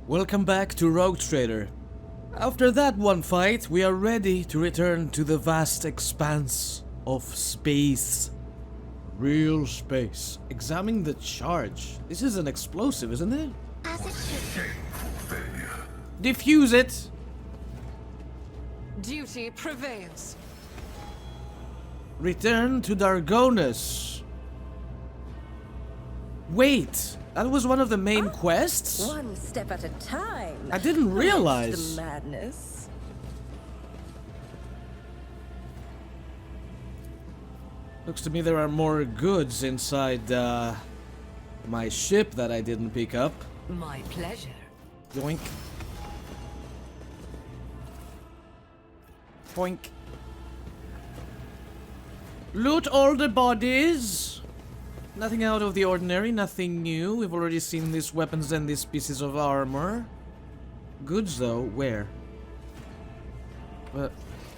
Welcome back to Rogue Trader. After that one fight, we are ready to return to the vast expanse of space. Real space. Examine the charge. This is an explosive, isn't it? As it should be. Defuse it! Duty prevails. Return to Dargonus. Wait, that was one of the main quests? One step at a time. I didn't realize. The madness. Looks to me there are more goods inside my ship that I didn't pick up. My pleasure. Yoink. Boink. Loot all the bodies. Nothing out of the ordinary, nothing new. We've already seen these weapons and these pieces of armor. Goods though, where?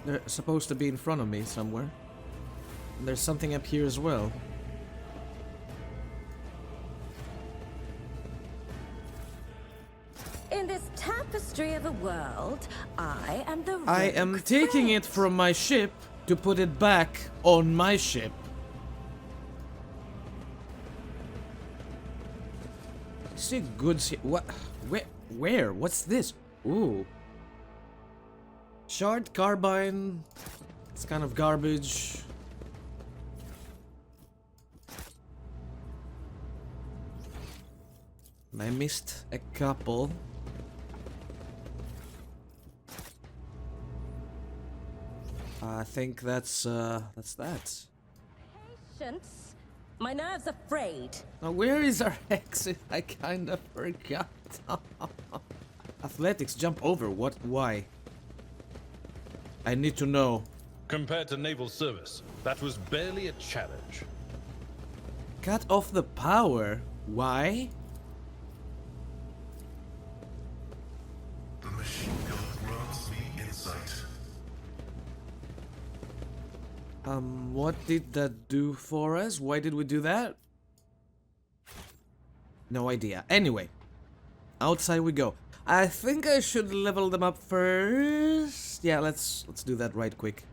They're supposed to be in front of me somewhere. And there's something up here as well. In this tapestry of a world, I am the I am rogue taking thread. it from my ship to put it back on my ship. See goods here. What? Where? What's this? Ooh. Shard carbine. It's kind of garbage. I missed a couple. I think that's that. Patience. My nerves are frayed. Now where is our exit? I kinda forgot. Athletics, jump over. What? Why? I need to know. Compared to naval service, that was barely a challenge. Cut off the power. Why? The machine gun grants me insight. What did that do for us? Why did we do that? No idea. Anyway, outside we go. I think I should level them up first. Yeah, let's do that right quick.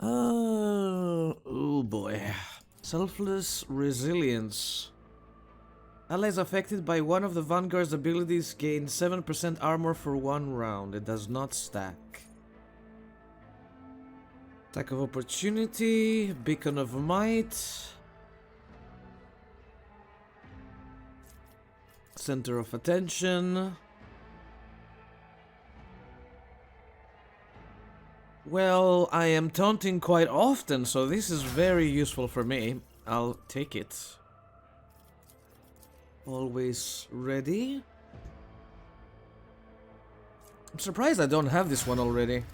Oh boy. Selfless resilience. Allies affected by one of the Vanguard's abilities gain 7% armor for 1 round. It does not stack. Attack of opportunity, beacon of might. Center of attention. Well, I am taunting quite often, so this is very useful for me. I'll take it. Always ready. I'm surprised I don't have this one already.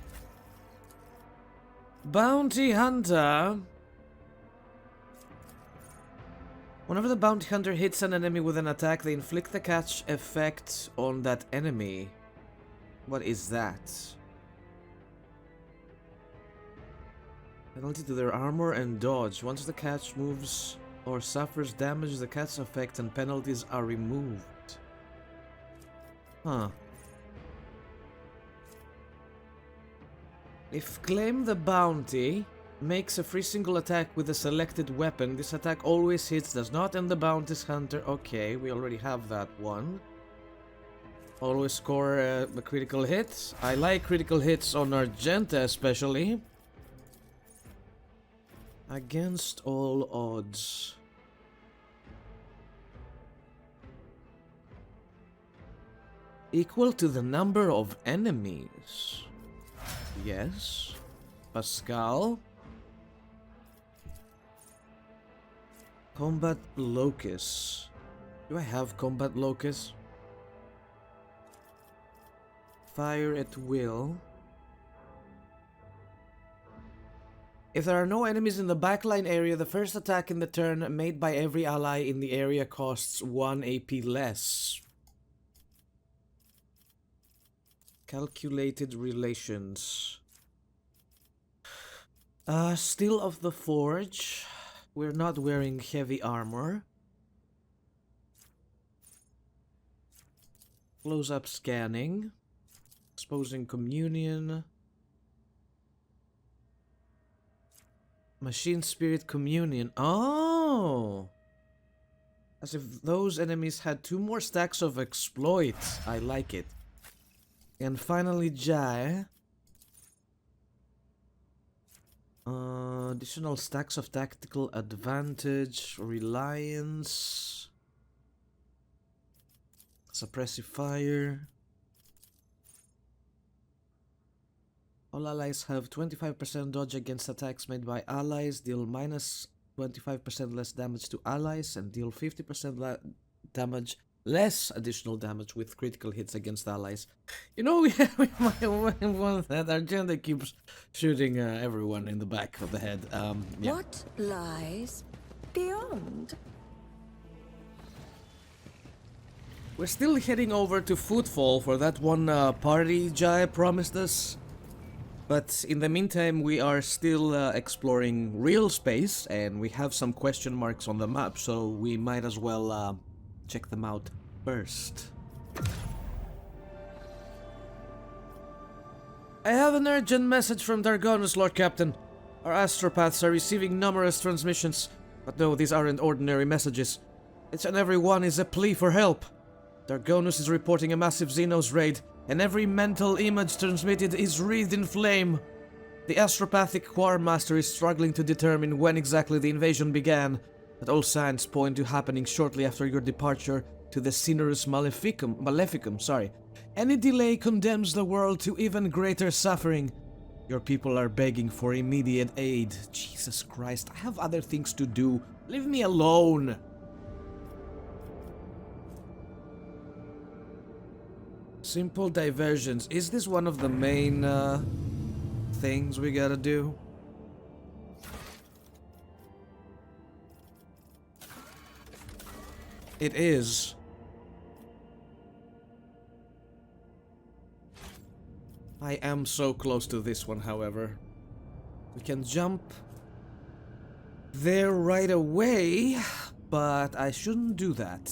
Bounty Hunter. Whenever the Bounty Hunter hits an enemy with an attack, they inflict the catch effect on that enemy. What is that? Penalty to their armor and dodge. Once the catch moves or suffers damage, the catch effect and penalties are removed. Huh. If claim the bounty makes a free single attack with a selected weapon, this attack always hits, does not end the bounty's hunter. Okay, we already have that one. Always score a critical hit. I like critical hits on Argenta especially. Against all odds. Equal to the number of enemies. Yes. Pascal. Combat Locus. Do I have Combat Locus? Fire at will. If there are no enemies in the backline area, the first attack in the turn made by every ally in the area costs 1 AP less. Calculated relations. Steel of the Forge. We're not wearing heavy armor. Close-up scanning. Exposing communion. Machine spirit communion. Oh! As if those enemies had 2 more stacks of exploits. I like it. And finally, Jai. Additional stacks of tactical advantage, reliance, suppressive fire. All allies have 25% dodge against attacks made by allies, deal minus 25% less damage to allies, and deal 50% damage, less additional damage with critical hits against allies. You know, we might want that. Our agenda keeps shooting everyone in the back of the head. Yeah. What lies beyond? We're still heading over to Footfall for that one party Jai promised us. But in the meantime, we are still exploring real space, and we have some question marks on the map, so we might as well check them out first. I have an urgent message from Dargonus, Lord Captain. Our astropaths are receiving numerous transmissions, but no, these aren't ordinary messages. Each and every one is a plea for help. Dargonus is reporting a massive Xenos raid, and every mental image transmitted is wreathed in flame. The astropathic Quartermaster is struggling to determine when exactly the invasion began, but all signs point to happening shortly after your departure to the Cinerus Maleficum. Any delay condemns the world to even greater suffering. Your people are begging for immediate aid. Jesus Christ, I have other things to do. Leave me alone. Simple diversions. Is this one of the main things we gotta do? It is. I am so close to this one, however. We can jump there right away, but I shouldn't do that.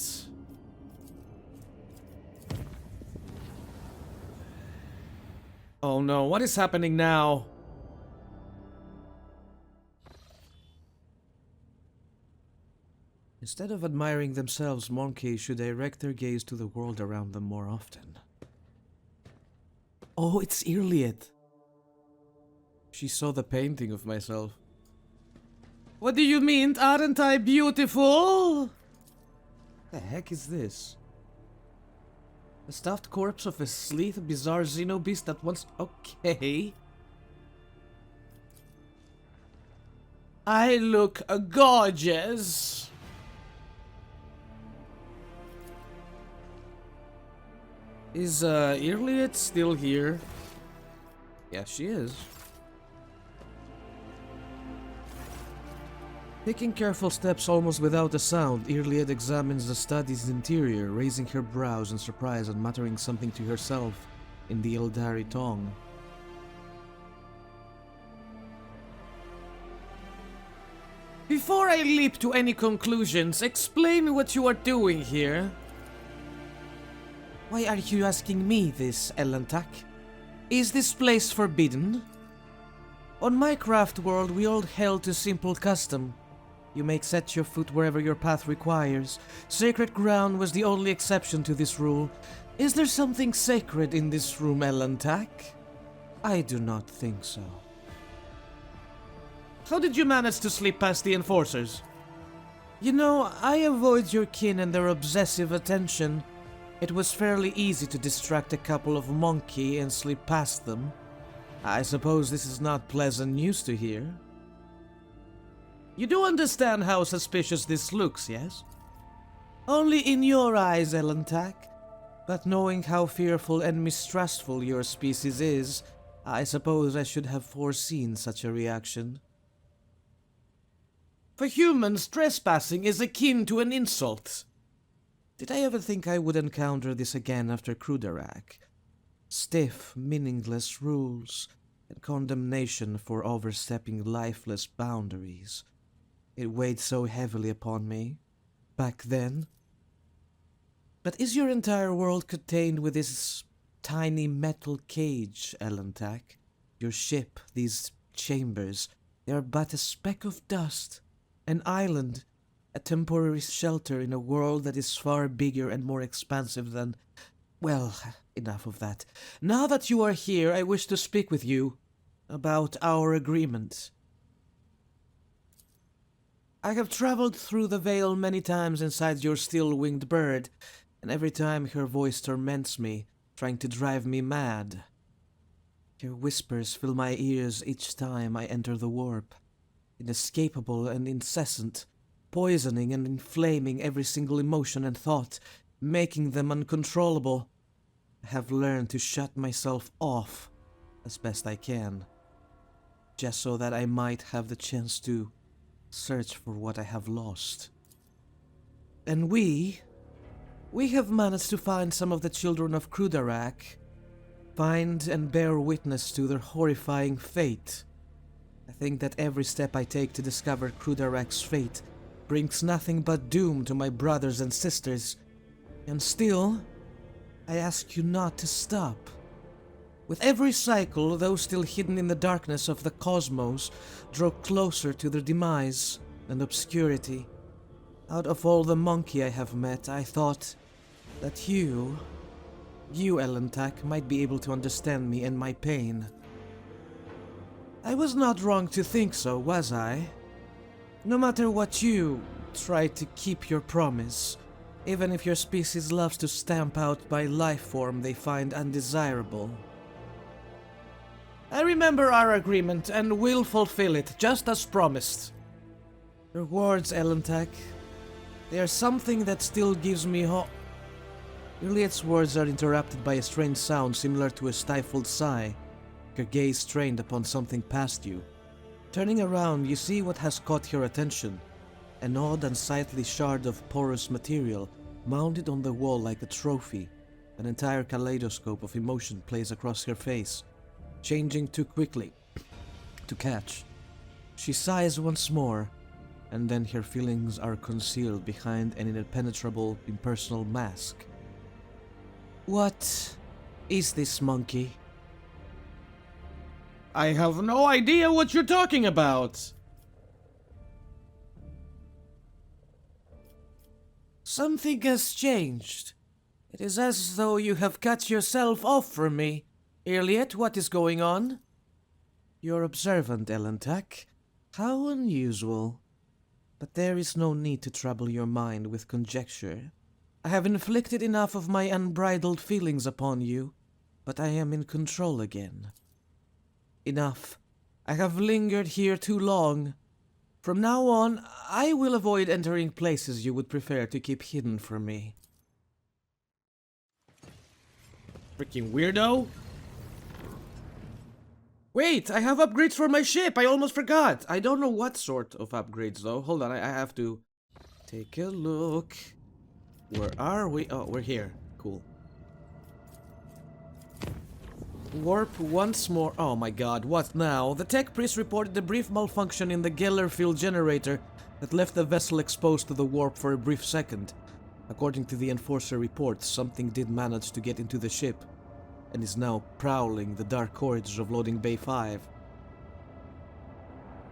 Oh no, what is happening now? Instead of admiring themselves, monkeys should direct their gaze to the world around them more often. Oh, it's Earliet. She saw the painting of myself. What do you mean? Aren't I beautiful? The heck is this? The stuffed corpse of a sleek, bizarre xenobeast that once... Okay. I look gorgeous. Is Earliet still here? Yeah, she is. Taking careful steps almost without a sound, Earliet examines the study's interior, raising her brows in surprise and muttering something to herself in the Aeldari tongue. Before I leap to any conclusions, explain what you are doing here. Why are you asking me this, Elantak? Is this place forbidden? On my craft world, we all held to simple custom. You may set your foot wherever your path requires. Sacred ground was the only exception to this rule. Is there something sacred in this room, Elantak? I do not think so. How did you manage to slip past the enforcers? You know, I avoid your kin and their obsessive attention. It was fairly easy to distract a couple of monkey and slip past them. I suppose this is not pleasant news to hear. You do understand how suspicious this looks, yes? Only in your eyes, Elantak. But knowing how fearful and mistrustful your species is, I suppose I should have foreseen such a reaction. For humans, trespassing is akin to an insult. Did I ever think I would encounter this again after Krudarak? Stiff, meaningless rules, and condemnation for overstepping lifeless boundaries. It weighed so heavily upon me, back then. But is your entire world contained with this tiny metal cage, Elentak? Your ship, these chambers, they are but a speck of dust, an island, a temporary shelter in a world that is far bigger and more expansive than... Well, enough of that. Now that you are here, I wish to speak with you about our agreement. I have traveled through the Vale many times inside your steel-winged bird, and every time her voice torments me, trying to drive me mad. Her whispers fill my ears each time I enter the warp, inescapable and incessant, poisoning and inflaming every single emotion and thought, making them uncontrollable. I have learned to shut myself off as best I can, just so that I might have the chance to search for what I have lost. And we have managed to find some of the children of Krudarak, find and bear witness to their horrifying fate. I think that every step I take to discover Krudarak's fate brings nothing but doom to my brothers and sisters, and still, I ask you not to stop. With every cycle, those still hidden in the darkness of the cosmos draw closer to their demise and obscurity. Out of all the monkey I have met, I thought that you, Elentak, might be able to understand me and my pain. I was not wrong to think so, was I? No matter what, you try to keep your promise, even if your species loves to stamp out by life form they find undesirable. I remember our agreement and will fulfill it, just as promised. Your words, Elentak, they are something that still gives me hope. Juliet's words are interrupted by a strange sound similar to a stifled sigh, her gaze strained upon something past you. Turning around, you see what has caught your attention. An odd, unsightly shard of porous material mounted on the wall like a trophy. An entire kaleidoscope of emotion plays across her face, changing too quickly to catch. She sighs once more, and then her feelings are concealed behind an impenetrable, impersonal mask. What is this, monkey? I have no idea what you're talking about! Something has changed. It is as though you have cut yourself off from me. Iliad, what is going on? You're observant, Elentak. How unusual. But there is no need to trouble your mind with conjecture. I have inflicted enough of my unbridled feelings upon you, but I am in control again. Enough. I have lingered here too long. From now on, I will avoid entering places you would prefer to keep hidden from me. Freaking weirdo! Wait, I have upgrades for my ship! I almost forgot! I don't know what sort of upgrades though. Hold on, I have to take a look. Where are we? Oh, we're here. Cool. Warp once more. Oh my god, what now? The tech priest reported a brief malfunction in the Geller field generator that left the vessel exposed to the warp for a brief second. According to the Enforcer report, something did manage to get into the ship and is now prowling the dark corridors of Loading Bay 5.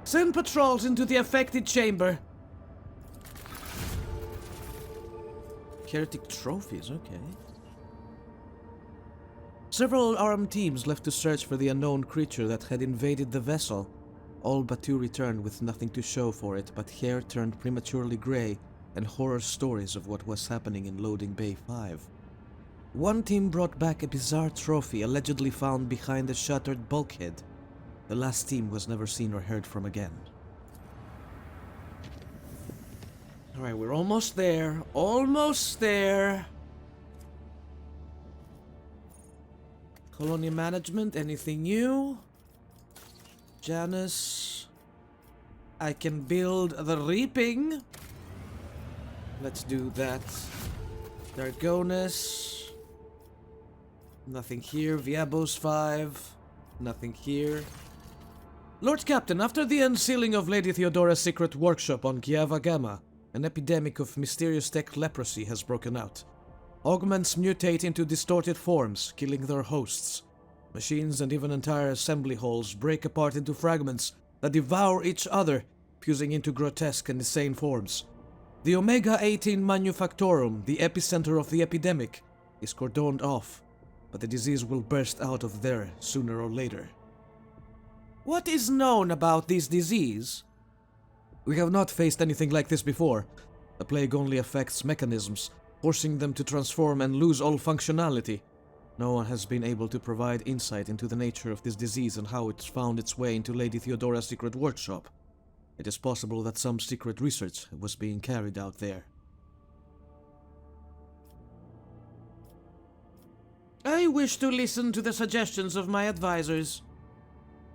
Send patrols into the affected chamber. Heretic trophies, okay. Several armed teams left to search for the unknown creature that had invaded the vessel. All but two returned with nothing to show for it but hair turned prematurely grey and horror stories of what was happening in Loading Bay 5. One team brought back a bizarre trophy allegedly found behind a shuttered bulkhead. The last team was never seen or heard from again. Alright, we're almost there. Almost there. Colony management, anything new? Janus. I can build the reaping. Let's do that. Dargonus. Nothing here. Viabos 5. Nothing here. Lord Captain, after the unsealing of Lady Theodora's secret workshop on Giava Gamma, an epidemic of mysterious tech leprosy has broken out. Augments mutate into distorted forms, killing their hosts. Machines and even entire assembly halls break apart into fragments that devour each other, fusing into grotesque and insane forms. The Omega-18 Manufactorum, the epicenter of the epidemic, is cordoned off, but the disease will burst out of there sooner or later. What is known about this disease? We have not faced anything like this before. The plague only affects mechanisms, forcing them to transform and lose all functionality. No one has been able to provide insight into the nature of this disease and how it's found its way into Lady Theodora's secret workshop. It is possible that some secret research was being carried out there. I wish to listen to the suggestions of my advisors.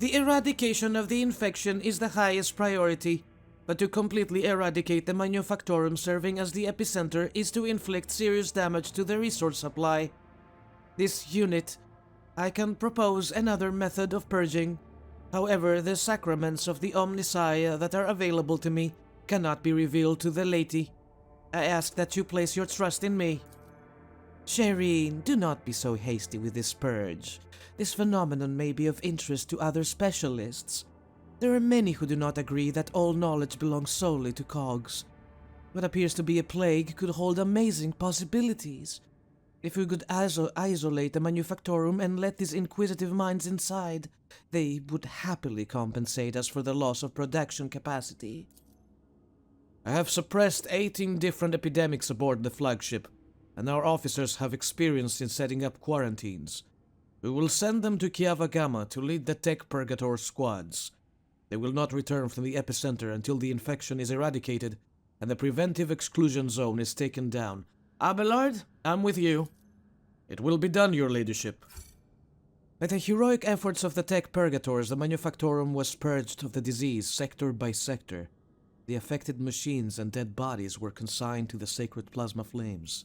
The eradication of the infection is the highest priority, but to completely eradicate the Manufactorum serving as the epicenter is to inflict serious damage to the resource supply. This unit, I can propose another method of purging. However, the sacraments of the Omnissiah that are available to me cannot be revealed to the laity. I ask that you place your trust in me. Shireen, do not be so hasty with this purge. This phenomenon may be of interest to other specialists. There are many who do not agree that all knowledge belongs solely to cogs. What appears to be a plague could hold amazing possibilities. If we could isolate the Manufactorum and let these inquisitive minds inside, they would happily compensate us for the loss of production capacity. I have suppressed 18 different epidemics aboard the flagship, and our officers have experience in setting up quarantines. We will send them to Kiava Gamma to lead the Tech Purgator squads. They will not return from the epicenter until the infection is eradicated and the preventive exclusion zone is taken down. Abelard, I'm with you. It will be done, your ladyship. By the heroic efforts of the Tech Purgators, the Manufactorum was purged of the disease sector by sector. The affected machines and dead bodies were consigned to the sacred plasma flames.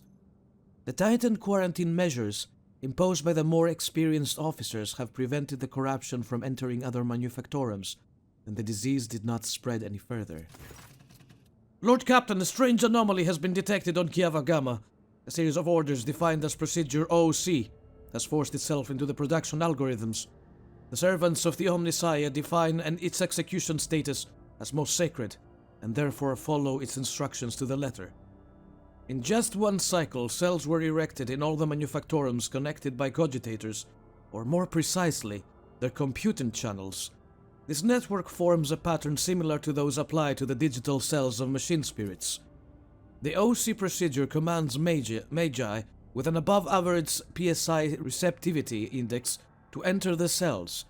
The tightened quarantine measures imposed by the more experienced officers have prevented the corruption from entering other Manufactorums, and the disease did not spread any further. Lord Captain, a strange anomaly has been detected on Kiava Gamma. A series of orders defined as Procedure OC has forced itself into the production algorithms. The servants of the Omnissiah define its execution status as most sacred, and therefore follow its instructions to the letter. In just one cycle, cells were erected in all the Manufactorums connected by cogitators, or more precisely, their computing channels. This network forms a pattern similar to those applied to the digital cells of machine spirits. The OC procedure commands Magi with an above-average PSI receptivity index to enter the cells.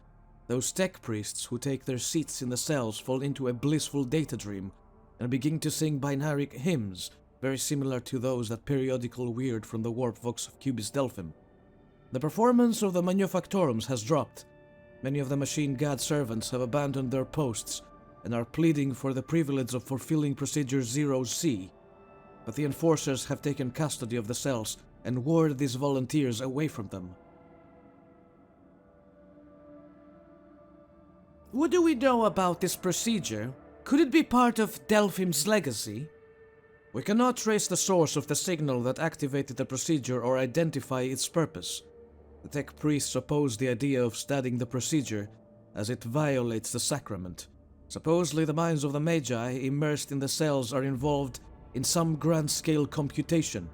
Those tech priests who take their seats in the cells fall into a blissful data dream and begin to sing binary hymns, very similar to those that periodical weird from the warp vox of Cubis Delphim. The performance of the Manufactorums has dropped. Many of the machine god servants have abandoned their posts and are pleading for the privilege of fulfilling Procedure 0C. But the enforcers have taken custody of the cells and ward these volunteers away from them. What do we know about this procedure? Could it be part of Delphim's legacy? We cannot trace the source of the signal that activated the procedure or identify its purpose. The tech priests oppose the idea of studying the procedure, as it violates the sacrament. Supposedly the minds of the Magi immersed in the cells are involved in some grand-scale computation.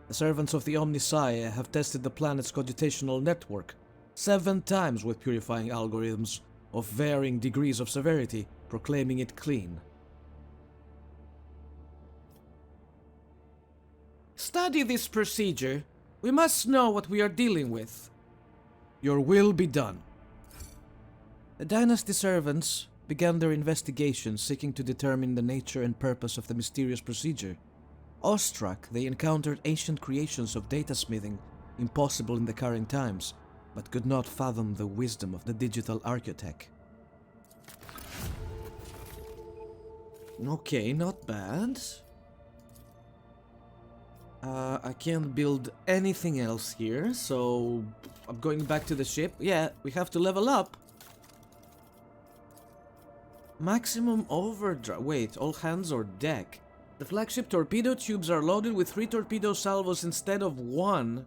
The servants of the Omnissiah have tested the planet's cogitational network 7 times with purifying algorithms of varying degrees of severity, proclaiming it clean. Study this procedure. We must know what we are dealing with. Your will be done. The dynasty servants began their investigation seeking to determine the nature and purpose of the mysterious procedure. Awestruck, they encountered ancient creations of data smithing impossible in the current times, but could not fathom the wisdom of the digital architect. Okay, not bad. I can't build anything else here, so I'm going back to the ship. Yeah, we have to level up. Maximum overdrive. Wait, all hands or deck? The flagship torpedo tubes are loaded with 3 torpedo salvos instead of 1.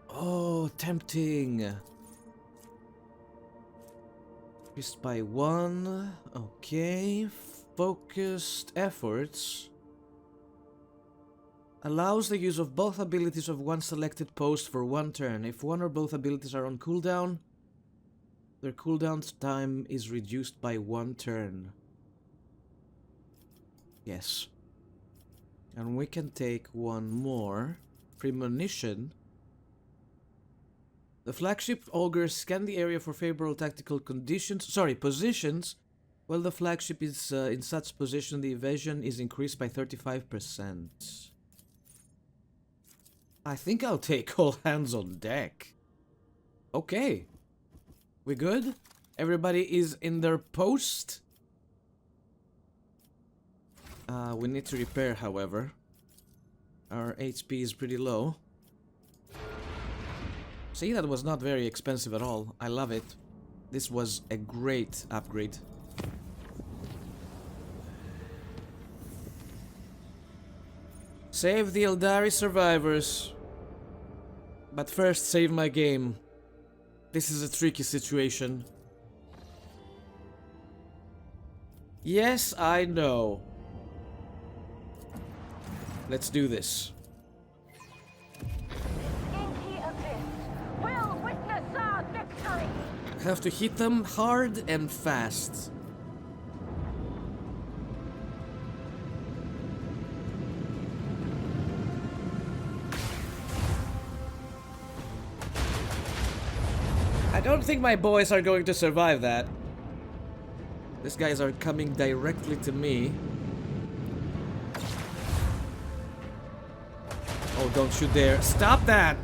Oh, tempting. Increased by 1. Okay. Focused efforts. Allows the use of both abilities of one selected post for 1 turn. If one or both abilities are on cooldown, their cooldown time is reduced by 1 turn. Yes. And we can take one more. Premonition. The flagship augurs scan the area for favorable tactical positions. While the flagship is in such position, the evasion is increased by 35%. I think I'll take all hands on deck. Okay. We good? Everybody is in their post? We need to repair, however. Our HP is pretty low. See, that was not very expensive at all. I love it. This was a great upgrade. Save the Aeldari survivors. But first, save my game. This is a tricky situation. Yes, I know. Let's do this. Inky Abyss will witness our victory! Have to hit them hard and fast. I don't think my boys are going to survive that. These guys are coming directly to me. Oh, don't you dare. Stop that!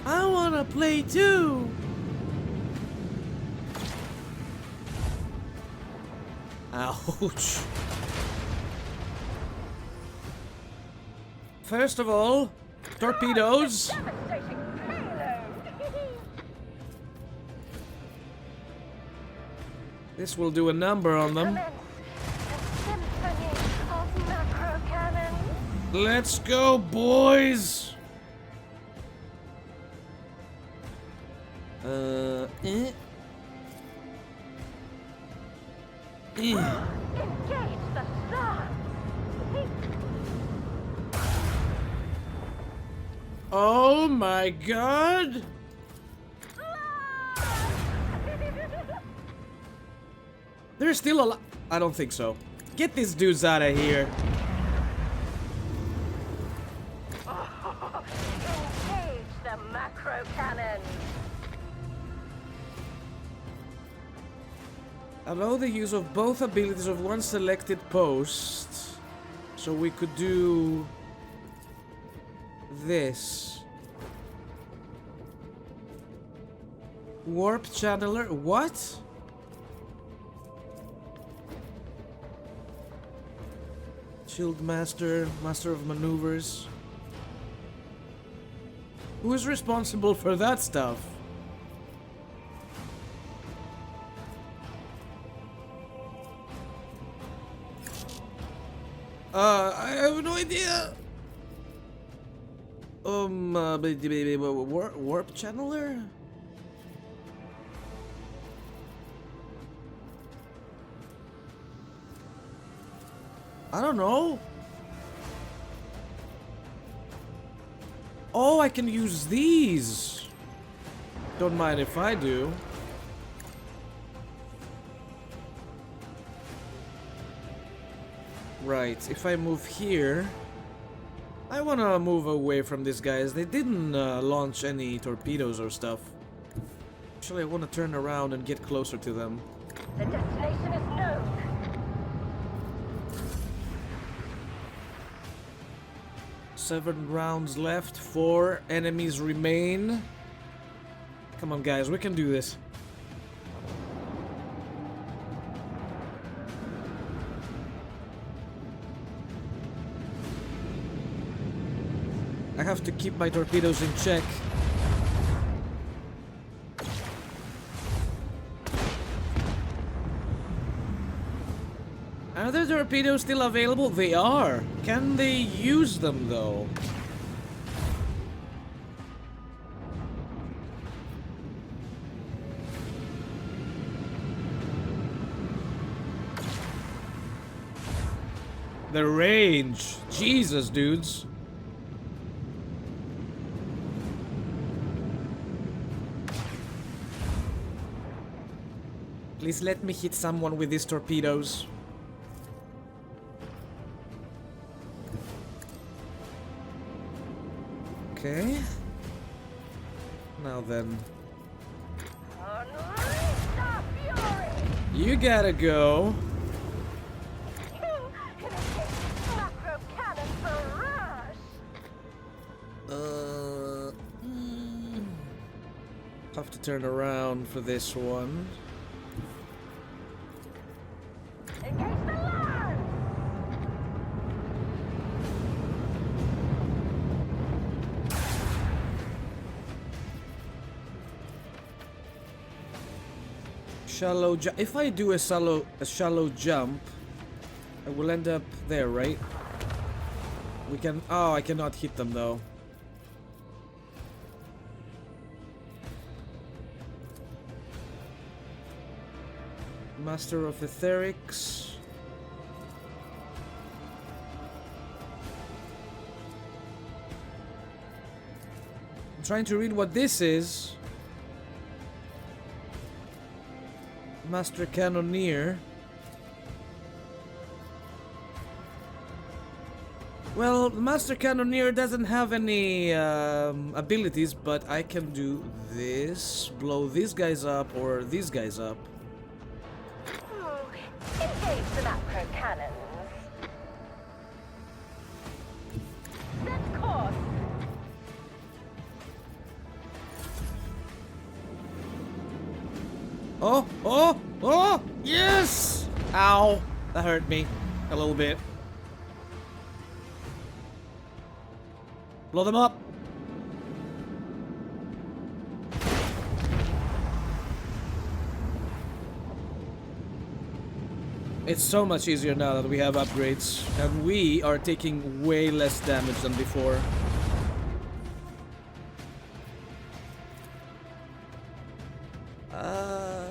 I wanna play too! Ouch. First of all, torpedoes. Devastating payload! This will do a number on them. Commence a symphony of macro cannons. Let's go, boys! Eh. Engage the stars! Oh my god! There's still a lot. I don't think so. Get these dudes out of here. Engage the macro cannon! Allow the use of both abilities of one selected post. So we could do this. Warp channeler. What? Shield master, master of maneuvers. Who is responsible for that stuff? I have no idea. Warp channeler? I don't know. Oh, I can use these. Don't mind if I do. Right, if I move here, I wanna move away from these guys. They didn't launch any torpedoes or stuff. Actually, I wanna turn around and get closer to them. The destination is known. 7 rounds left, 4 enemies remain. Come on, guys, we can do this. I have to keep my torpedoes in check. Are the torpedoes still available? They are. Can they use them though? The range. Jesus, dudes. Please let me hit someone with these torpedoes. Okay. Now then. You gotta go. Have to turn around for this one. Shallow jump. If I do a shallow jump, I will end up there, right? We can. Oh, I cannot hit them though. Master of Etherics. I'm trying to read what this is. Master Cannoneer. Well, Master Cannoneer doesn't have any abilities, but I can do this, blow these guys up or these guys up. Engage the macro cannons. Set course. Oh, oh, oh, yes! Ow, that hurt me a little bit. Blow them up. It's so much easier now that we have upgrades, and we are taking way less damage than before.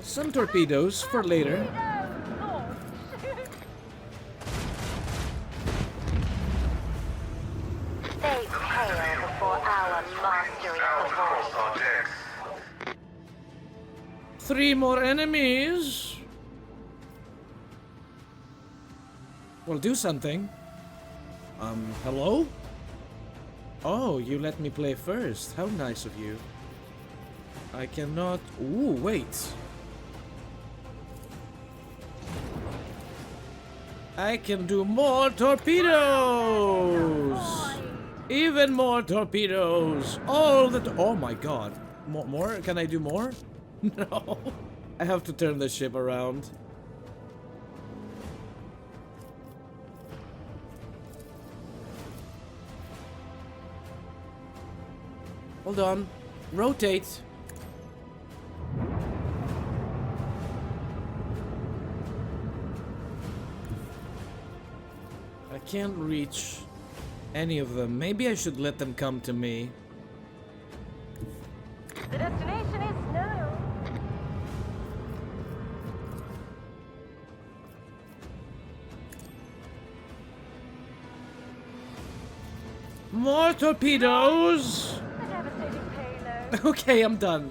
Some torpedoes for later. They pale before our mastery of the void. 3 more enemies. Well, do something. Hello? Oh, you let me play first. How nice of you. I cannot... Ooh, wait. I can do more torpedoes! Even more torpedoes! All the... Oh my god. More? Can I do more? No. I have to turn the ship around. Hold on. Rotate. I can't reach any of them. Maybe I should let them come to me. The destination is no. More torpedoes! A devastating payload. Okay, I'm done.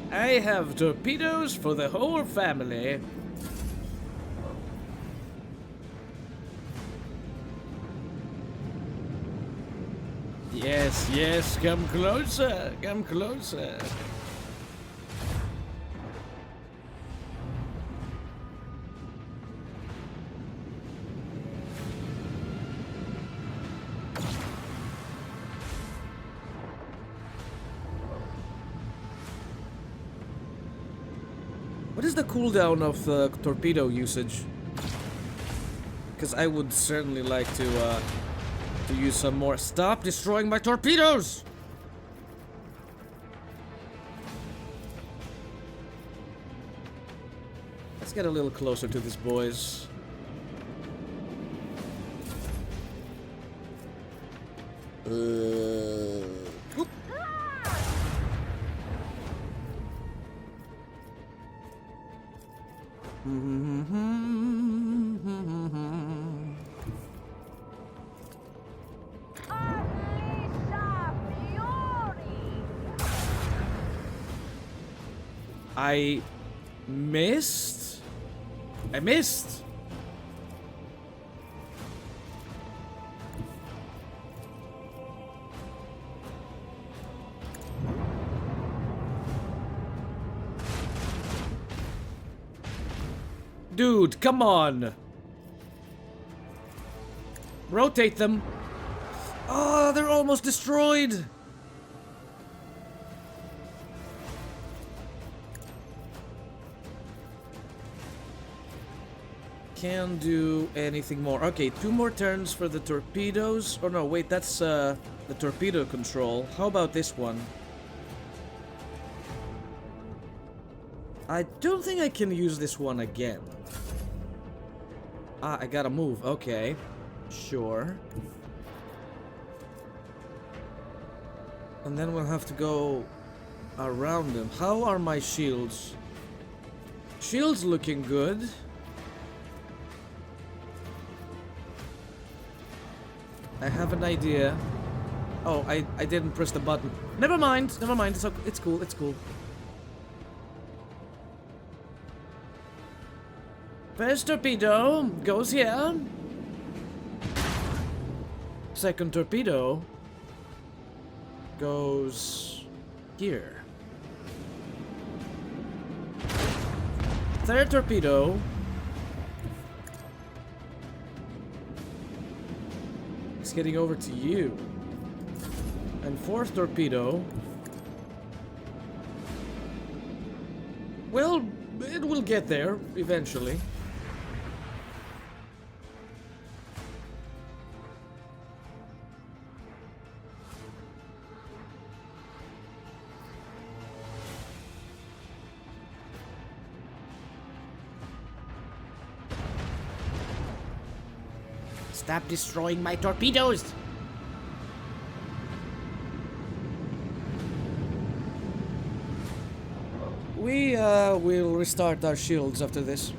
I have torpedoes for the whole family. Yes, yes, come closer, come closer. What is the cooldown of the torpedo usage? Because I would certainly like to to use some more. Stop destroying my torpedoes! Let's get a little closer to this, boys. Whoop. I missed? I missed! Dude, come on! Rotate them! Oh, they're almost destroyed! Can't do anything more. Okay, 2 more turns for the torpedoes. Oh no, wait, that's the torpedo control. How about this one? I don't think I can use this one again. Ah, I gotta move. Okay. Sure. And then we'll have to go around them. How are my shields? Shields looking good. I have an idea. Oh, I didn't press the button. Never mind, never mind. It's okay. It's cool, it's cool. First torpedo goes here. Second torpedo goes here. Third torpedo is getting over to you. And fourth torpedo, well, it will get there eventually. Stop destroying my torpedoes! We will restart our shields after this.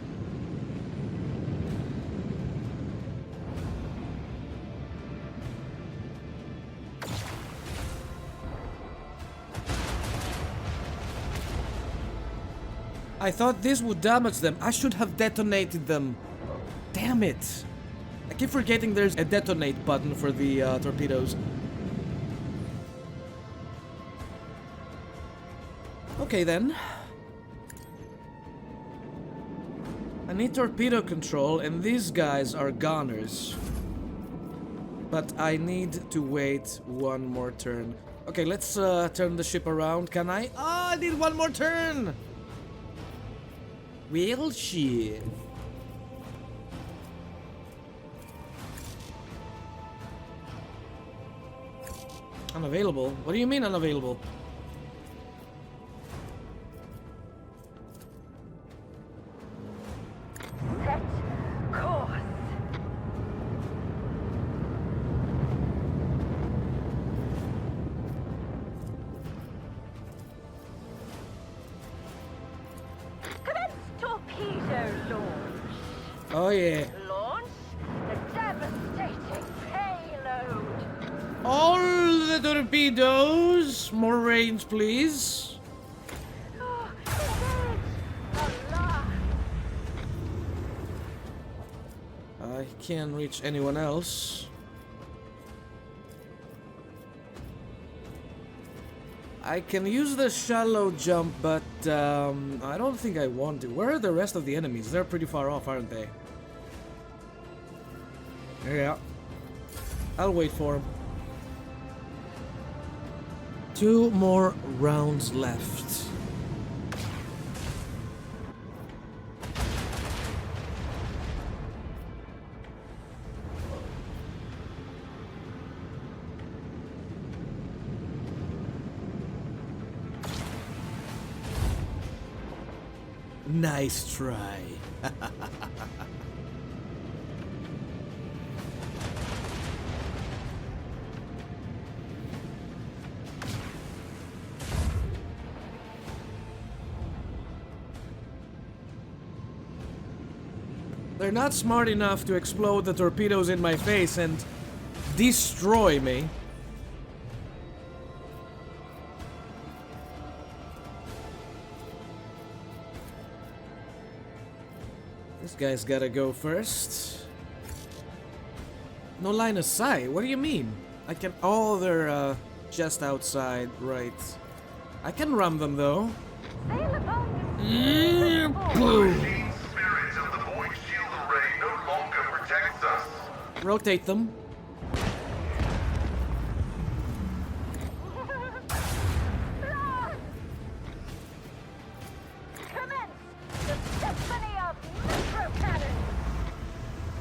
I thought this would damage them. I should have detonated them. Damn it. I keep forgetting there's a detonate button for the torpedoes. Okay then. I need torpedo control and these guys are goners. But I need to wait one more turn. Okay, let's turn the ship around. Can I? Ah, I need one more turn! Well, shit. Unavailable? What do you mean unavailable? Set course. Commence torpedo launch. Oh yeah. Launch the devastating payload. All the torpedoes! More range, please. Oh, Allah. I can't reach anyone else. I can use the shallow jump, but I don't think I want to. Where are the rest of the enemies? They're pretty far off, aren't they? Yeah. I'll wait for them. 2 more rounds left. Nice try. They're not smart enough to explode the torpedoes in my face and destroy me. This guy's gotta go first. No line of sight? What do you mean? I can... Oh, they're just outside, right. I can ram them though. Boom! Rotate them.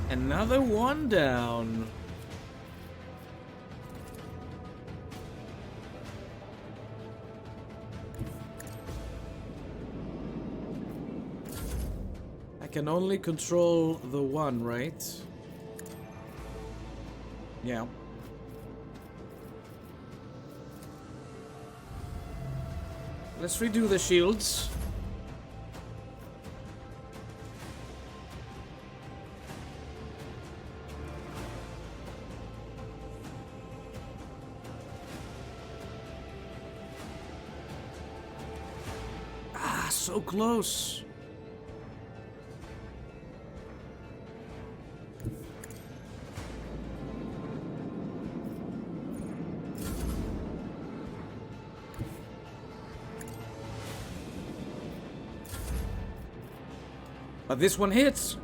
Another one down. I can only control the one, right? Yeah. Let's redo the shields. Ah, so close. But this one hits.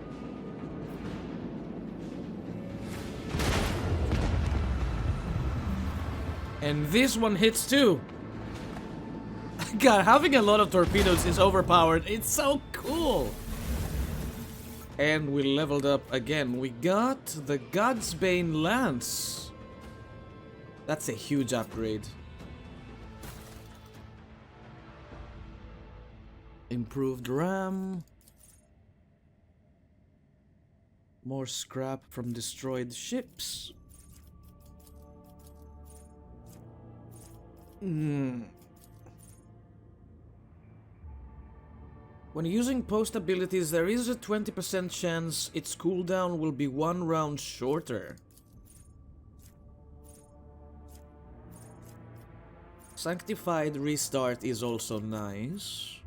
And this one hits too. God, having a lot of torpedoes is overpowered. It's so cool. And we leveled up again. We got the God's Bane Lance. That's a huge upgrade. Improved RAM. More scrap from destroyed ships. When using post abilities, there is a 20% chance its cooldown will be 1 round shorter. Sanctified Restart is also nice.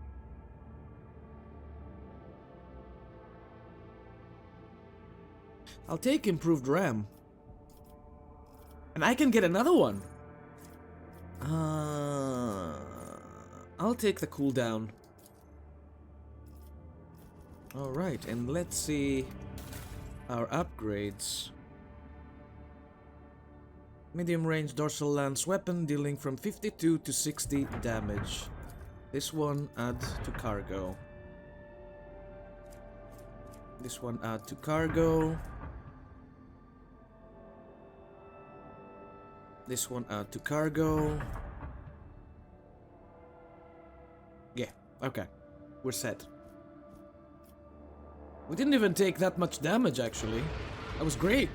I'll take improved RAM. And I can get another one. I'll take the cooldown. Alright, and let's see our upgrades. Medium range dorsal lance weapon dealing from 52 to 60 damage. This one add to cargo. This one add to cargo. This one add to cargo. Yeah, okay. We're set. We didn't even take that much damage, actually. That was great.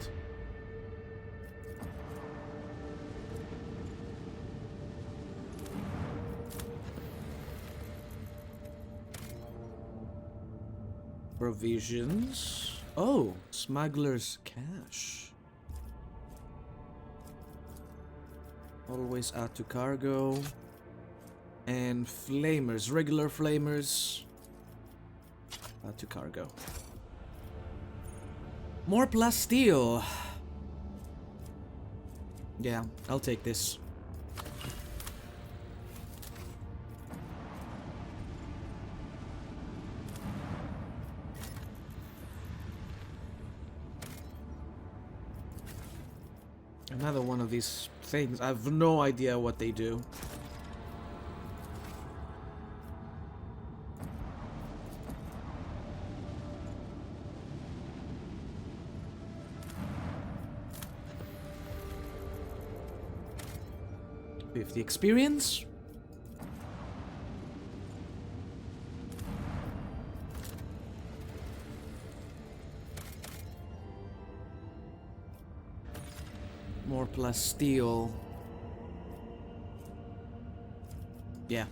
Provisions. Oh, smuggler's cash. Always add to cargo. And flamers, regular flamers. Add to cargo. More plasteel. Yeah, I'll take this. Another one of these things. I have no idea what they do. The experience. More plasteel. Yeah.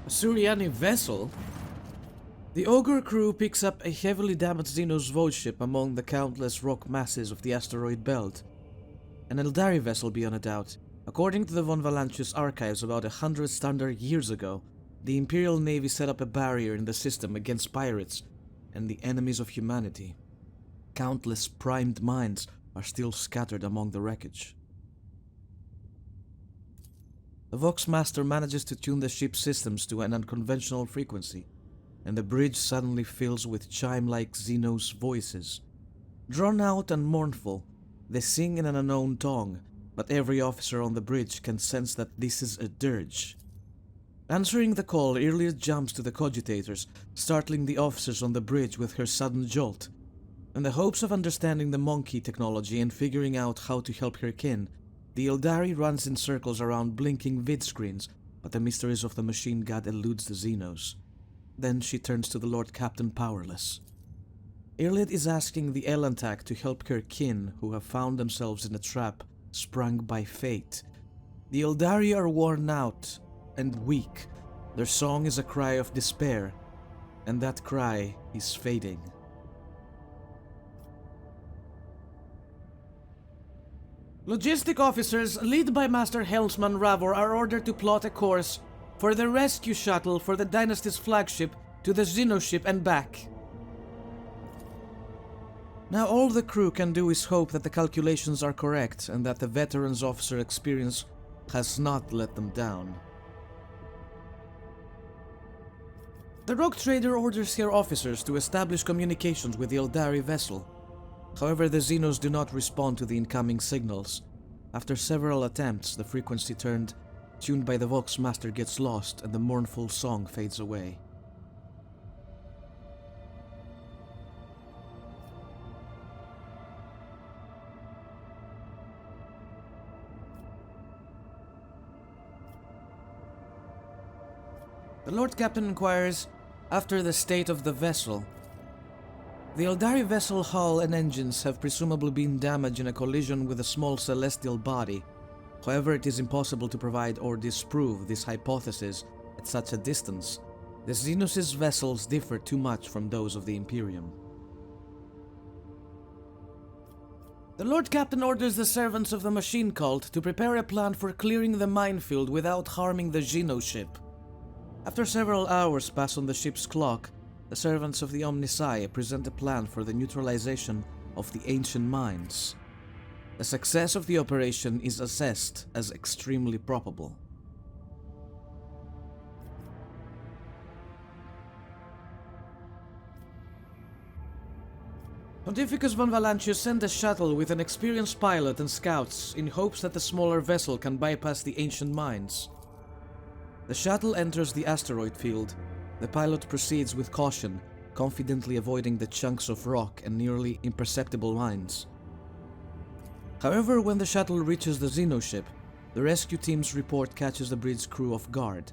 A Suriani vessel? The Ogre crew picks up a heavily damaged Xenos void ship among the countless rock masses of the asteroid belt. An Aeldari vessel beyond a doubt. According to the Von Valancius archives, about 100 standard years ago, the Imperial Navy set up a barrier in the system against pirates and the enemies of humanity. Countless primed mines are still scattered among the wreckage. The Voxmaster manages to tune the ship's systems to an unconventional frequency, and the bridge suddenly fills with chime-like Xenos voices. Drawn out and mournful, they sing in an unknown tongue, but every officer on the bridge can sense that this is a dirge. Answering the call, Irlia jumps to the cogitators, startling the officers on the bridge with her sudden jolt. In the hopes of understanding the monkey technology and figuring out how to help her kin, the Aeldari runs in circles around blinking vid screens, but the mysteries of the machine god eludes the Xenos. Then she turns to the Lord Captain powerless. Irliet is asking the Elantak to help her kin who have found themselves in a trap sprung by fate. The Aeldari are worn out and weak. Their song is a cry of despair, and that cry is fading. Logistic officers, led by Master Helmsman Ravor, are ordered to plot a course for the rescue shuttle for the Dynasty's flagship to the Xenoship and back. Now all the crew can do is hope that the calculations are correct and that the veteran's officer experience has not let them down. The rogue trader orders her officers to establish communications with the Aeldari vessel. However, the Xenos do not respond to the incoming signals. After several attempts, the frequency tuned by the Voxmaster gets lost and the mournful song fades away. The Lord Captain inquires after the state of the vessel. The Aeldari vessel hull and engines have presumably been damaged in a collision with a small celestial body. However, it is impossible to provide or disprove this hypothesis at such a distance. The Xenos' vessels differ too much from those of the Imperium. The Lord Captain orders the servants of the machine cult to prepare a plan for clearing the minefield without harming the Xenoship. After several hours pass on the ship's clock, the servants of the Omnissiah present a plan for the neutralization of the ancient mines. The success of the operation is assessed as extremely probable. Pontificus von Valancius sent a shuttle with an experienced pilot and scouts in hopes that the smaller vessel can bypass the ancient mines. The shuttle enters the asteroid field. The pilot proceeds with caution, confidently avoiding the chunks of rock and nearly imperceptible mines. However, when the shuttle reaches the Xenoship, the rescue team's report catches the bridge crew off guard.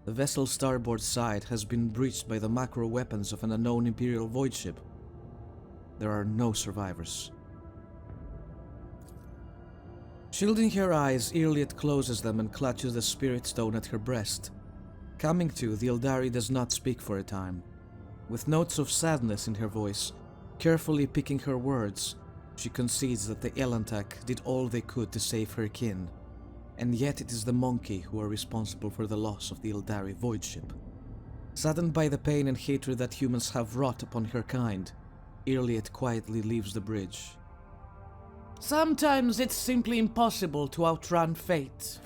The vessel's starboard side has been breached by the macro weapons of an unknown Imperial void ship. There are no survivors. Shielding her eyes, Irliet closes them and clutches the spirit stone at her breast. Coming to, the Aeldari does not speak for a time. With notes of sadness in her voice, carefully picking her words, she concedes that the Elantak did all they could to save her kin, and yet it is the monkey who are responsible for the loss of the Aeldari void ship. Saddened by the pain and hatred that humans have wrought upon her kind, Irliet quietly leaves the bridge. Sometimes it's simply impossible to outrun fate.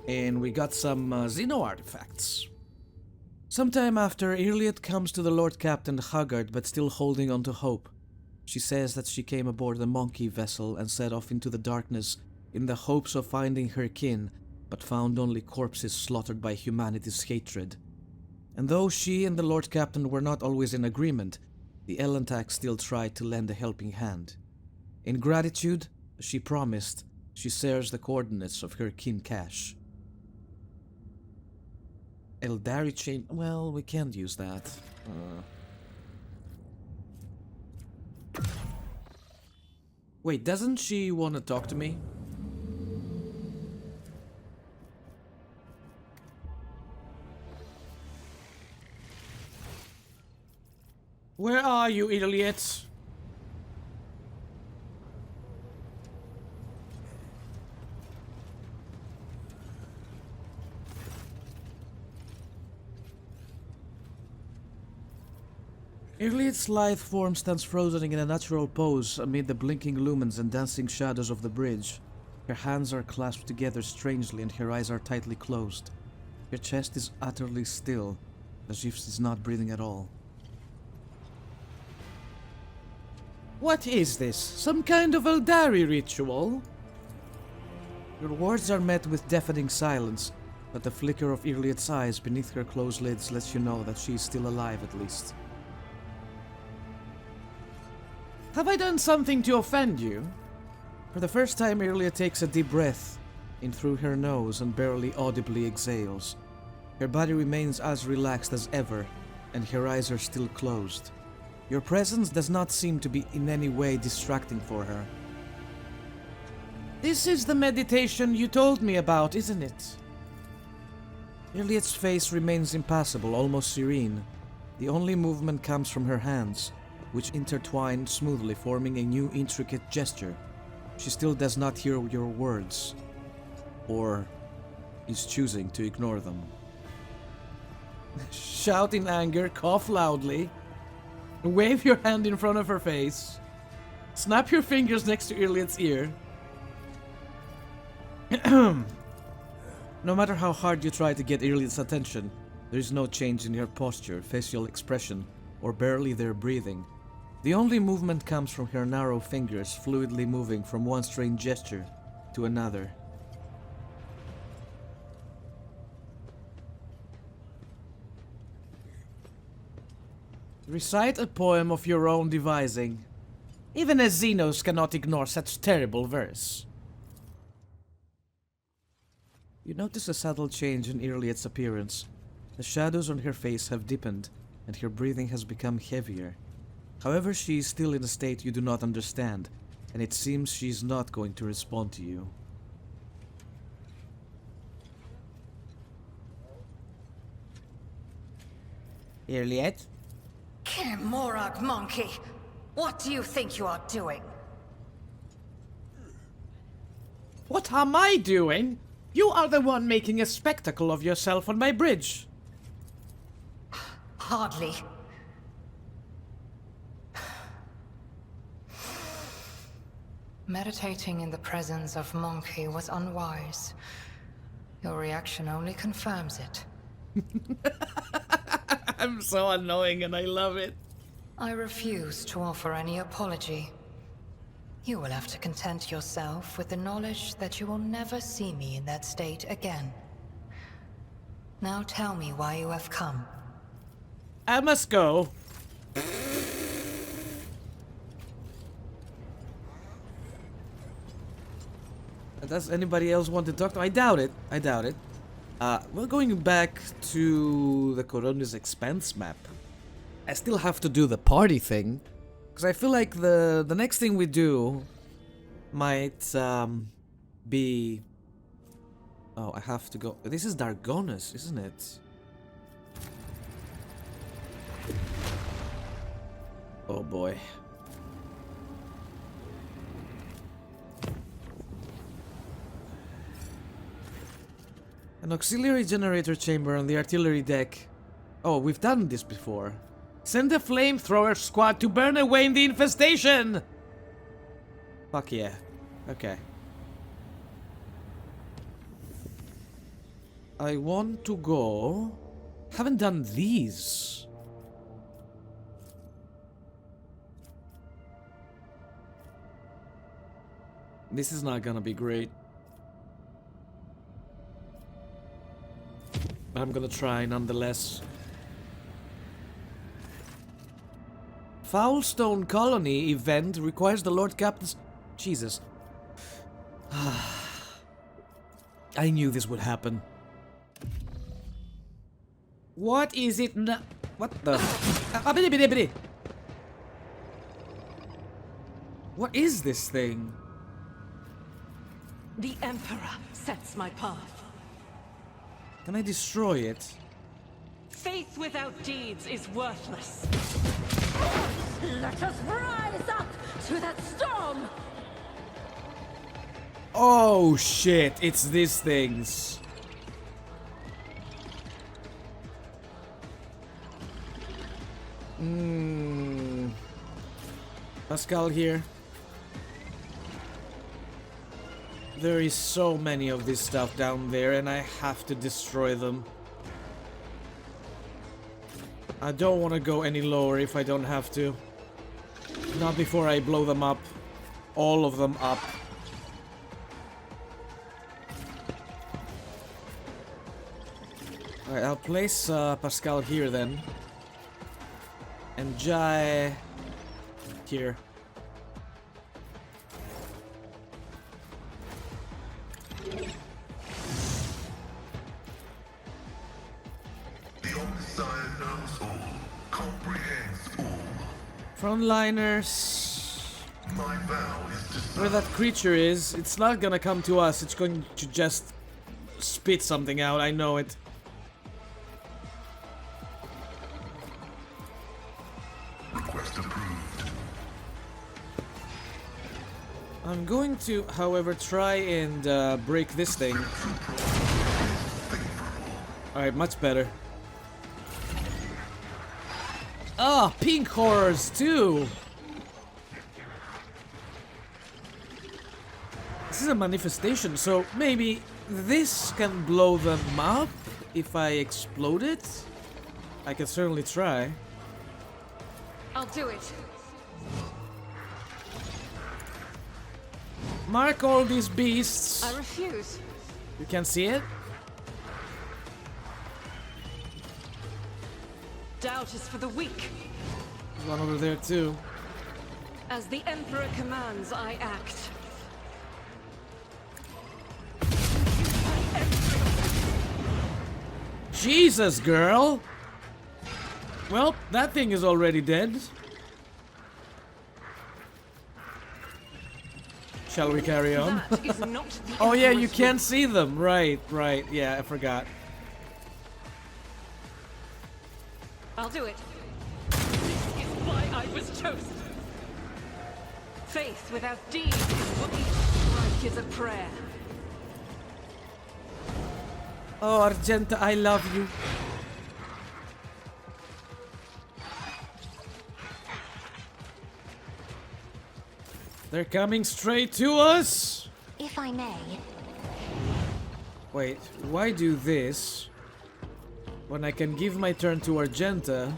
And we got some Xeno artifacts. Sometime after, Irliet comes to the Lord Captain haggard but still holding on to hope. She says that she came aboard the monkey vessel and set off into the darkness in the hopes of finding her kin, but found only corpses slaughtered by humanity's hatred. And though she and the Lord Captain were not always in agreement, the Elantak still tried to lend a helping hand. In gratitude, she promised, she shares the coordinates of her kin cache. Aeldari chain... well, we can't use that. Wait, doesn't she want to talk to me? Where are you, idiots? Iliad's lithe form stands frozen in a natural pose amid the blinking lumens and dancing shadows of the bridge. Her hands are clasped together strangely and her eyes are tightly closed. Her chest is utterly still, as if she's not breathing at all. What is this? Some kind of Aeldari ritual? Your words are met with deafening silence, but the flicker of Iliad's eyes beneath her closed lids lets you know that she is still alive at least. Have I done something to offend you? For the first time, Iliad takes a deep breath in through her nose and barely audibly exhales. Her body remains as relaxed as ever, and her eyes are still closed. Your presence does not seem to be in any way distracting for her. This is the meditation you told me about, isn't it? Iliad's face remains impassible, almost serene. The only movement comes from her hands, which intertwine smoothly, forming a new intricate gesture. She still does not hear your words, or is choosing to ignore them. Shout in anger, cough loudly, wave your hand in front of her face, snap your fingers next to Iliad's ear. No matter how hard you try to get Iliad's attention, there is no change in her posture, facial expression, or barely their breathing. The only movement comes from her narrow fingers, fluidly moving from one strange gesture to another. Recite a poem of your own devising. Even a Xenos cannot ignore such terrible verse. You notice a subtle change in Iliad's appearance. The shadows on her face have deepened, and her breathing has become heavier. However, she is still in a state you do not understand, and it seems she is not going to respond to you. Iliad? Morag monkey! What do you think you are doing? What am I doing? You are the one making a spectacle of yourself on my bridge. Hardly. Meditating in the presence of Monkey was unwise. Your reaction only confirms it. I'm so annoying and I love it. I refuse to offer any apology. You will have to content yourself with the knowledge that you will never see me in that state again. Now tell me why you have come. I must go. Does anybody else want to talk to? I doubt it. I doubt it. We're going back to the Corona's Expanse map. I still have to do the party thing, because I feel like the next thing we do might be... Oh, I have to go... This is Dargonus, isn't it? Oh boy. An auxiliary generator chamber on the artillery deck. Oh, we've done this before. Send a flamethrower squad to burn away the infestation! Fuck yeah. Okay. I want to go... Haven't done these. This is not gonna be great. But I'm gonna try nonetheless. Foulstone Colony event requires the Lord Captain's... Jesus. I knew this would happen. What is it now? What the... What is this thing? The Emperor sets my path. Can I destroy it? Faith without deeds is worthless. Let us rise up to that storm! Oh shit, it's these things. Pascal here. There is so many of this stuff down there and I have to destroy them. I don't want to go any lower if I don't have to. Not before I blow them up. All of them up. Alright, I'll place Pascal here then. And Jai here. The Omnissiah knows all, comprehends all. Frontliners. My vow is to Where that creature is, it's not gonna come to us. It's going to just spit something out. I know it. request approved. I'm going to, however, try and break this thing. Alright, much better. Ah, pink horrors too! This is a manifestation, so maybe this can blow them up if I explode it? I can certainly try. I'll do it. Mark all these beasts. I refuse. You can see it? Doubt is for the weak. There's one over there too. As the Emperor commands, I act. Jesus, girl! Well, that thing is already dead. Shall we carry on? That is not the Oh yeah, you Emperor's can see them. Right, right. Yeah, I forgot. I'll do it. This is why I was chosen. Faith without deeds is what each strike is a prayer. Oh, Argenta, I love you. They're coming straight to us. If I may, Wait, why do this when I can give my turn to Argenta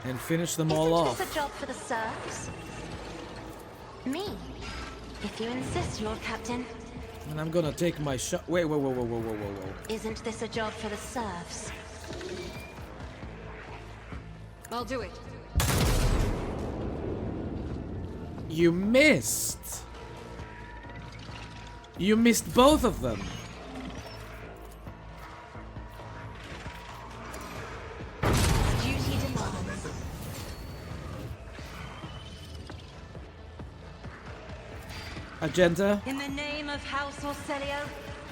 and finish them all isn't off? this a job for the serfs? Me, if you insist, Lord Captain. And I'm gonna take my shot. Wait, whoa, whoa, whoa, whoa, whoa, whoa, whoa. Isn't this a job for the serfs? I'll do it. You missed. You missed both of them. Duty demands. Argenta. In the name of House Orcelio,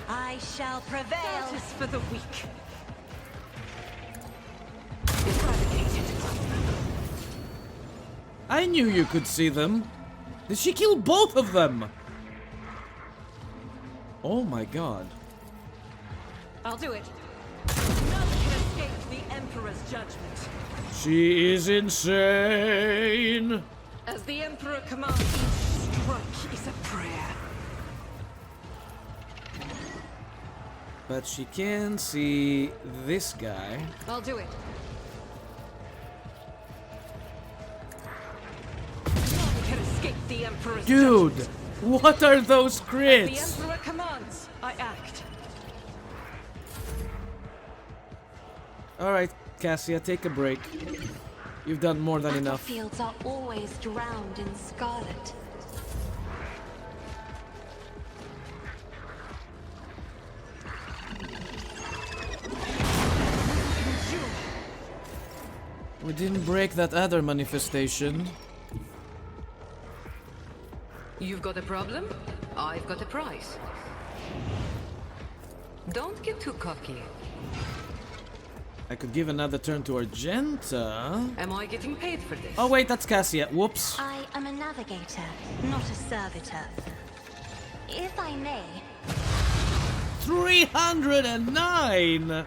I shall prevail. Doubt is for the weak. Eradicated. I knew you could see them. Did she kill both of them? Oh my god. I'll do it. None can escape the Emperor's judgment. She is insane. As the Emperor commands, each strike is a prayer. But she can see this guy. I'll do it. None can escape the Emperor's Dude, judgment. what are those The crits? Emperor commands, I act. Alright, Cassia, take a break. You've done more than enough. Battlefields are always drowned in scarlet. We didn't break that other manifestation. You've got a problem? I've got a prize. Don't get too cocky. I could give another turn to Argenta. Am I getting paid for this? Oh wait, that's Cassia. Whoops. I am a navigator, not a servitor. If I may, 309!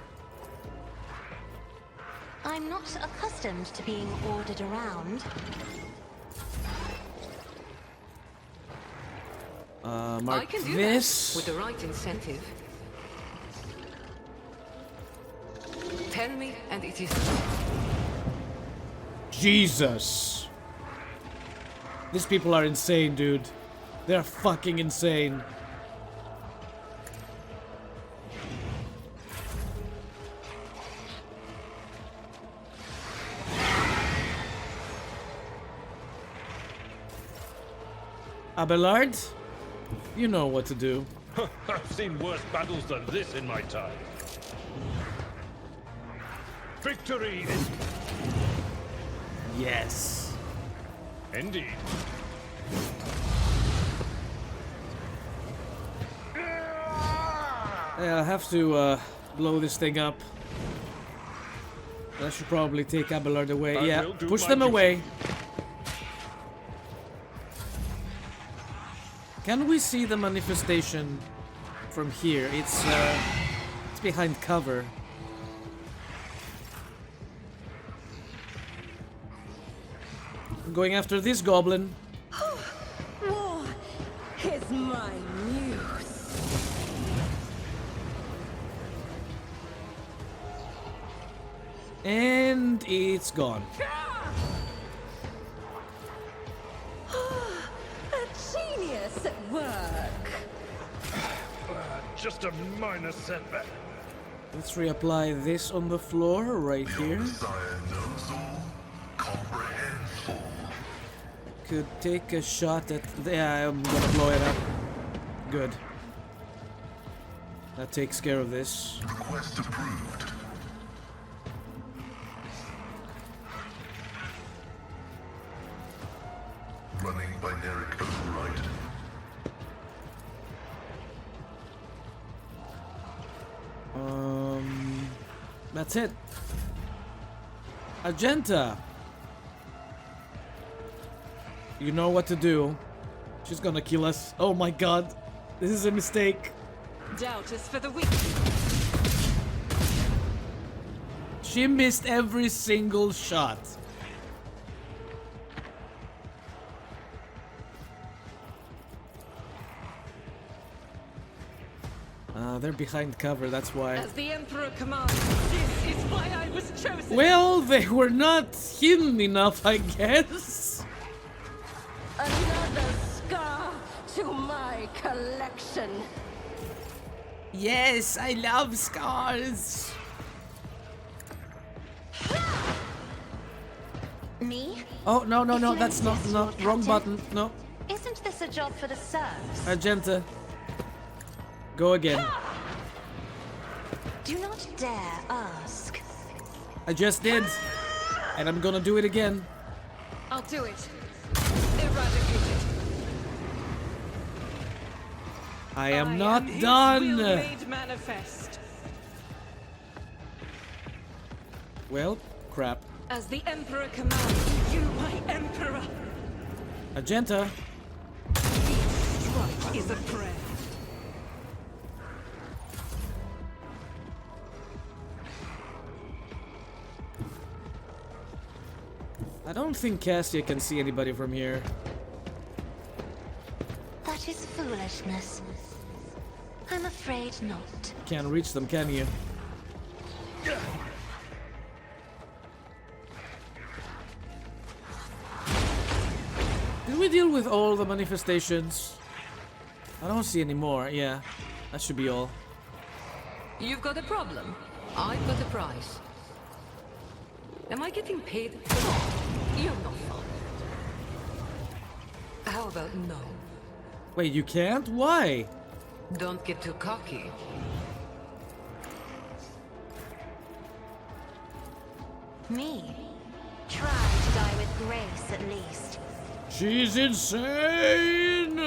I'm not accustomed to being ordered around. Mark I can do this. that with the right incentive. Tell me, and it is. Jesus. These people are insane, dude. They're fucking insane. Abelard, you know what to do. I've seen worse battles than this in my time. Victory is Yes. indeed. Yeah, I have to blow this thing up. I should probably take Abelard away. I Yeah, will do push my them duty. away. Can we see the manifestation from here? It's behind cover. I'm going after this goblin. War is my muse. And it's gone. A genius at work. Just a minor setback. Let's reapply this on the floor right The here. Messiah knows all, comprehends all. Could take a shot at... Yeah, I'm gonna blow it up. Good. That takes care of this. Request approved. Running binaric override. That's it. Argenta. You know what to do. She's gonna kill us. Oh my god. This is a mistake. Doubt is for the weak. She missed every single shot. They're behind cover, that's why. As the Emperor commands, this is why I was chosen. Well, they were not hidden enough, I guess. Another scar to my collection. Yes, I love scars. Me? Oh, no, If you that's not, insist, no, Lord wrong Captain. button, no. Isn't this a job for the serfs? Argenta. Go again. Do not dare ask. I just did. And I'm gonna do it again. I'll do it. Eradicate it. I am I not am his done. will made manifest. Well, crap. As the Emperor commands, you, my Emperor. Argenta. Each strike is a prayer. I don't think Cassia can see anybody from here. That is foolishness. I'm afraid not. Can't reach them, can you? Did we deal with all the manifestations? I don't see any more. Yeah, that should be all. You've got a problem. I've got a prize. Am I getting paid? You're not fun. How about no? Wait, you can't? Why? Don't get too cocky. Me? Try to die with grace at least. She's insane!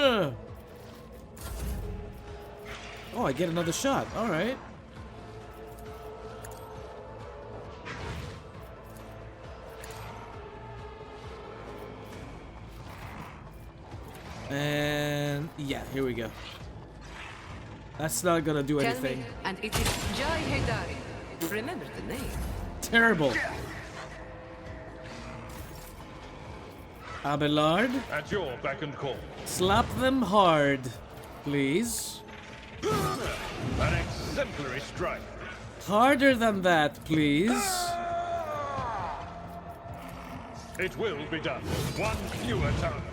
Oh, I get another shot. Alright. And yeah, here we go. That's not gonna do Tell anything. me, and it is Aeldari. Remember the name. Terrible. Abelard, At your beck and call. slap them hard, please. An exemplary strike. Harder than that, please. It will be done. One fewer target.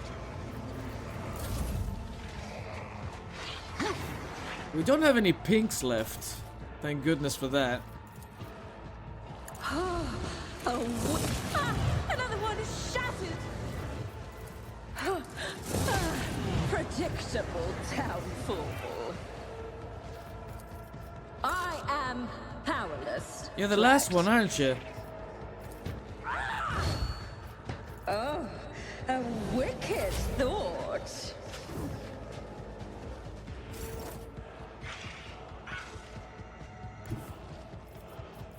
We don't have any pinks left. Thank goodness for that. Another one is shattered! Predictable downfall. I am powerless. You're the last one, aren't you? Oh, a wicked thought.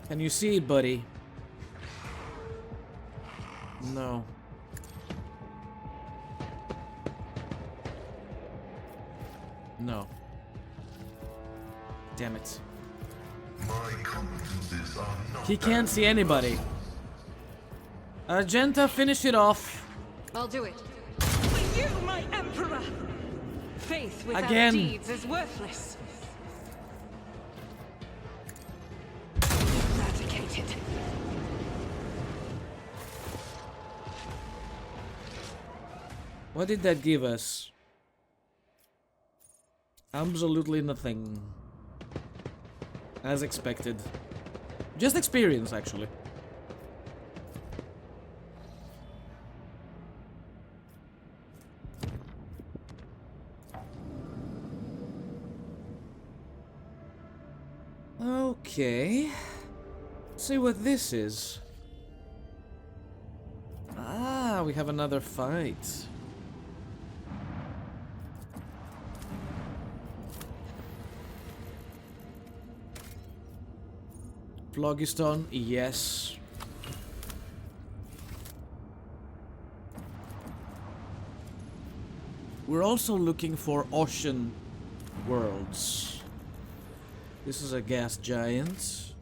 Can you see it, buddy? No. No. Damn it. My competencies are not. He can't see anybody. Argenta, finish it off. I'll do it. For you, my emperor! Faith without Again. deeds is worthless. Eradicated. What did that give us? Absolutely nothing. As expected. Just experience, actually. Okay. Let's see what this is. Ah, we have another fight. Phlogiston, yes. We're also looking for ocean worlds. This is a gas giant.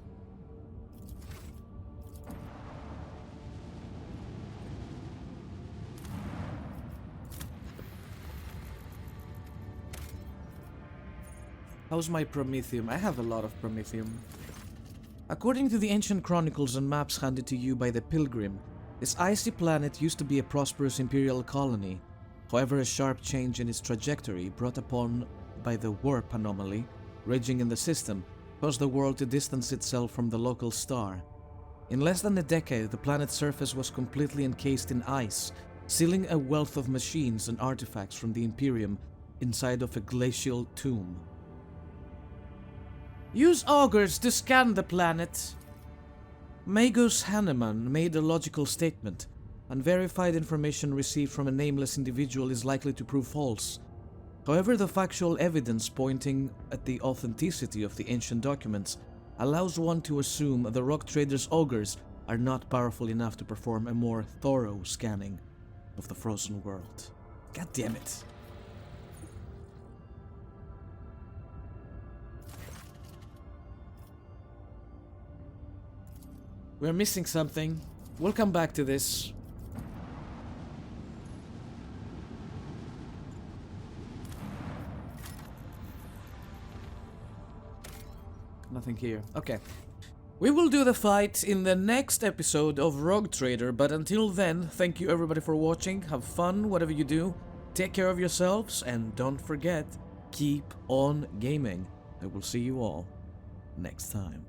How's my promethium? I have a lot of promethium. According to the ancient chronicles and maps handed to you by the Pilgrim, this icy planet used to be a prosperous imperial colony. However, a sharp change in its trajectory brought upon by the warp anomaly raging in the system caused the world to distance itself from the local star. In less than a decade, the planet's surface was completely encased in ice, sealing a wealth of machines and artifacts from the Imperium inside of a glacial tomb. Use augurs to scan the planet. Magos Hanneman made a logical statement. Unverified information received from a nameless individual is likely to prove false. However, the factual evidence pointing at the authenticity of the ancient documents allows one to assume the rock trader's augurs are not powerful enough to perform a more thorough scanning of the frozen world. God damn it. We're missing something. We'll come back to this. Nothing here. Okay. We will do the fight in the next episode of Rogue Trader, but until then, thank you everybody for watching. Have fun, whatever you do. Take care of yourselves, and don't forget, keep on gaming. I will see you all next time.